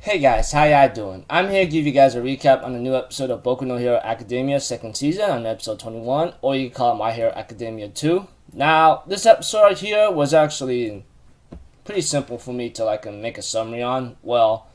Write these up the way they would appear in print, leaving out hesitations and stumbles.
Hey guys, how y'all doing? I'm here to give you guys a recap on the new episode of Boku no Hero Academia second season on episode 21, or you can call it My Hero Academia 2. Now, this episode right here was actually pretty simple for me to make a summary on. Well,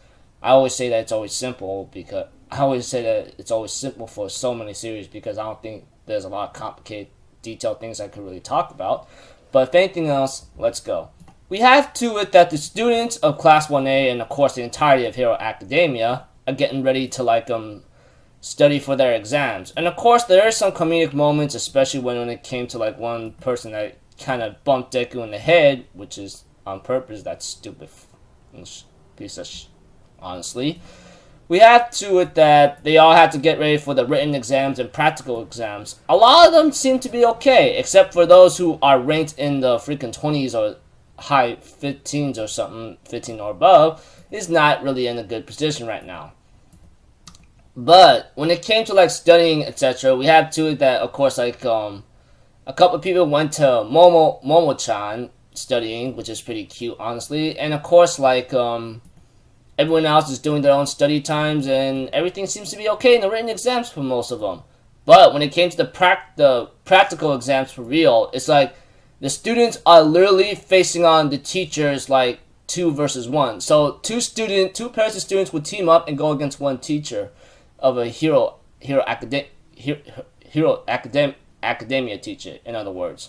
I always say that it's always simple because I always say that it's always simple for so many series because I don't think there's a lot of complicated, detailed things I could really talk about. But if anything else, let's go. We have to it that the students of Class 1A and of course the entirety of Hero Academia are getting ready to study for their exams. And of course there are some comedic moments, especially when it came to one person that kind of bumped Deku in the head, which is on purpose. That stupid piece of honestly. We have to it that they all had to get ready for the written exams and practical exams. A lot of them seem to be okay, except for those who are ranked in the freaking 20s or high 15s or something, 15 or above, is not really in a good position right now. But when it came to studying, etc., we have to it that of course a couple of people went to Momo-chan studying, which is pretty cute honestly, and of course everyone else is doing their own study times and everything seems to be okay in the written exams for most of them. But when it came to the practical exams for real, it's the students are literally facing on the teachers 2 versus 1. So two pairs of students would team up and go against one teacher of a hero academia teacher, in other words.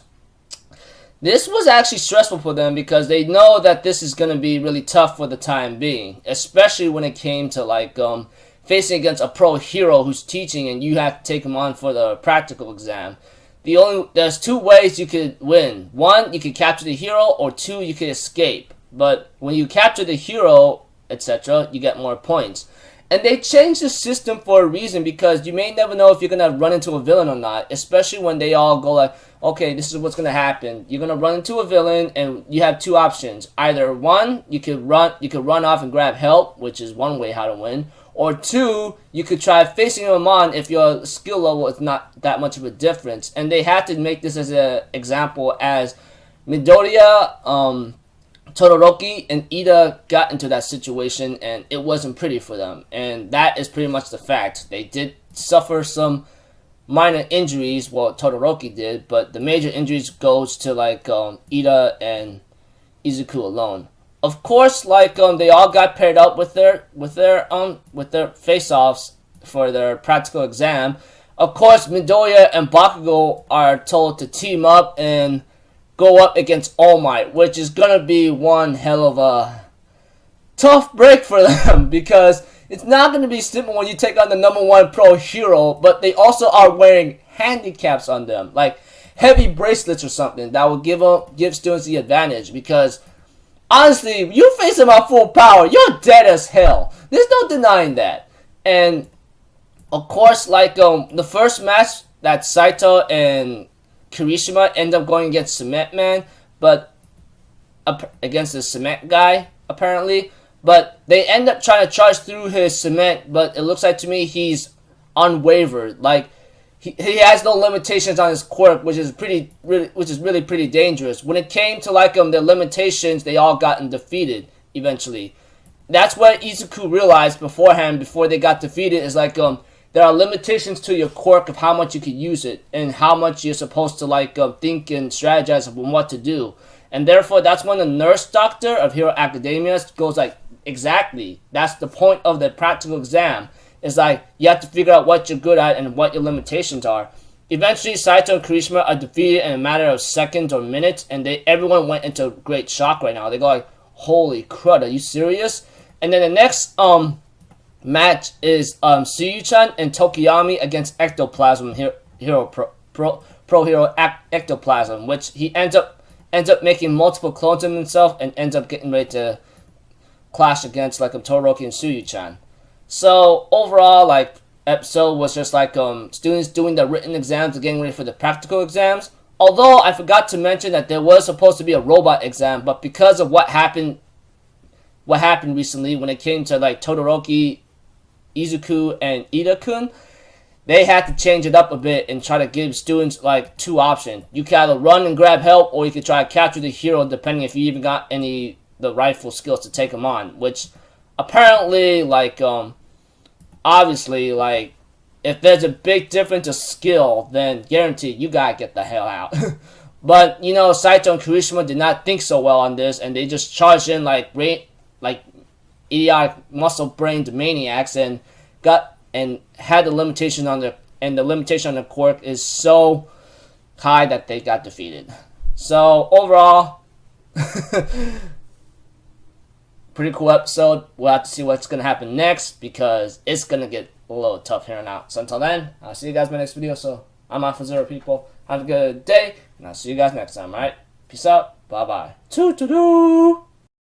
This was actually stressful for them because they know that this is going to be really tough for the time being, especially when it came to facing against a pro hero who's teaching and you have to take him on for the practical exam. There's two ways you could win. One, you could capture the hero, or two, you could escape. But when you capture the hero, etc., you get more points. And they changed the system for a reason because you may never know if you're going to run into a villain or not, especially when they all go okay, this is what's going to happen. You're going to run into a villain and you have two options. Either one, you could run off and grab help, which is one way how to win. Or two, you could try facing him on if your skill level is not that much of a difference. And they had to make this as an example as Midoriya, Todoroki, and Ida got into that situation and it wasn't pretty for them. And that is pretty much the fact. They did suffer some minor injuries, well Todoroki did, but the major injuries goes to Ida and Izuku alone. Of course, they all got paired up with their face-offs for their practical exam. Of course, Midoriya and Bakugo are told to team up and go up against All Might, which is gonna be one hell of a tough break for them because it's not gonna be simple when you take on the #1 pro hero, but they also are wearing handicaps on them, like heavy bracelets or something that will give students the advantage because honestly, you face him at full power, you're dead as hell. There's no denying that. And of course, the first match that Saito and Kirishima end up going against Cement Man, but against the cement guy apparently. But they end up trying to charge through his cement, but it looks like to me he's unwavered. He has no limitations on his quirk, which is really pretty dangerous. When it came to the limitations, they all gotten defeated eventually. That's what Izuku realized beforehand, before they got defeated, is there are limitations to your quirk of how much you can use it and how much you're supposed to think and strategize on what to do. And therefore, that's when the nurse doctor of Hero Academia goes exactly. That's the point of the practical exam. It's you have to figure out what you're good at and what your limitations are. Eventually, Saito and Kirishima are defeated in a matter of seconds or minutes, and everyone went into great shock right now. They go holy crud, are you serious? And then the next match is Suyu-chan and Tokiyami against Ectoplasm Pro Hero Ectoplasm, which he ends up making multiple clones of himself and ends up getting ready to clash against Todoroki and Suyu-chan. So overall, episode was just students doing the written exams and getting ready for the practical exams. Although I forgot to mention that there was supposed to be a robot exam, but because of what happened recently when it came to Todoroki, Izuku, and Ida-kun, they had to change it up a bit and try to give students two options. You can either run and grab help, or you could try to capture the hero, depending if you even got the rifle skills to take him on, which apparently, like, obviously, like, if there's a big difference of skill, then guaranteed you gotta get the hell out. But, you know, Saito and Kirishima did not think so well on this, and they just charged in like idiotic muscle-brained maniacs and had the limitation on the quirk is so high that they got defeated. So overall, pretty cool episode. We'll have to see what's gonna happen next because it's gonna get a little tough here and out. So until then, I'll see you guys in my next video. So I'm Alpha Zero, people. Have a good day, and I'll see you guys next time. Alright, peace out. Bye bye. Toodaloo.